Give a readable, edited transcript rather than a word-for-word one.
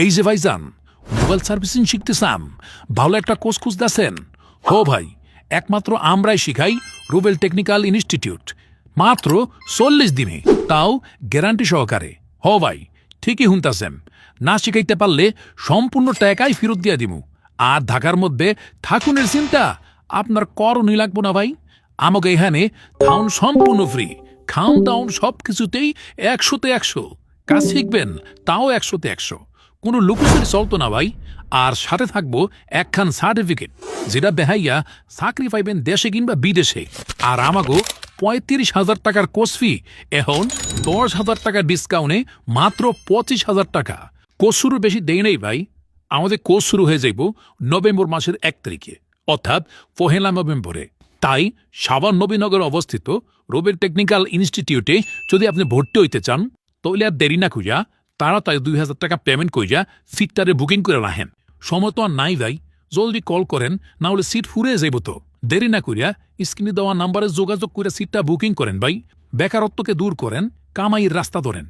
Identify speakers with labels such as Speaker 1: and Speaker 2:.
Speaker 1: এই যে ভাইজান, মোবাইল সার্ভিসিং শিখতে চান, ভালো একটা কোর্স খুঁজতেছেন? হো ভাই, একমাত্র আমরাই শিখাই রুবেল টেকনিক্যাল ইনস্টিটিউট, মাত্র 40 দিনে, তাও গ্যারান্টি সহকারে। হ ভাই, ঠিকই শুনতাছেন, না শিখাইতে পারলে সম্পূর্ণ টাকাই ফেরত দিয়ে দিমু। আর ঢাকার মধ্যে থাকুনের চিন্তা আপনার করণই লাগবো না ভাই। আমাকে এখানে থাউন সম্পূর্ণ ফ্রি, খাউন দাউন সব কিছুতেই 100-তে 100। কাজ শিখবেন তাও 100-তে 100, কোনো লুকোচুরি চলতো না ভাই। আর সাথে থাকবো একখান সার্টিফিকেট, যেটা বেহাইয়া চাকরি পাইবেন দেশে কিংবা বিদেশে। আর আমাগো 35,000 টাকার কোর্স ফি এখন 10,000 টাকা ডিসকাউন্টে মাত্র 25,000 টাকা। কোর্স শুরু বেশি দেই নেই ভাই, আমাদের কোর্স শুরু হয়ে যাইব নভেম্বর মাসের 1 তারিখে, অর্থাৎ 1 নভেম্বরে। তাই সাভার নবীনগরে অবস্থিত রুবেল টেকনিক্যাল ইনস্টিটিউটে যদি আপনি ভর্তি হইতে চান, তাহলে আর দেরি না কইরা তাড়াতাড়ি 2,000 টাকা পেমেন্ট কইরা সিটটারে বুকিং করে রাখেন। সময় তো আর নাই ভাই, জলদি কল করেন, না হলে সিট ফুরিয়ে যাইব তো। দেরি না কইরা স্ক্রিনে দেওয়া নাম্বারে যোগাযোগ করে সিটটা বুকিং করেন ভাই। বেকারত্বকে দূর করেন, কামাইয়ের রাস্তা ধরেন।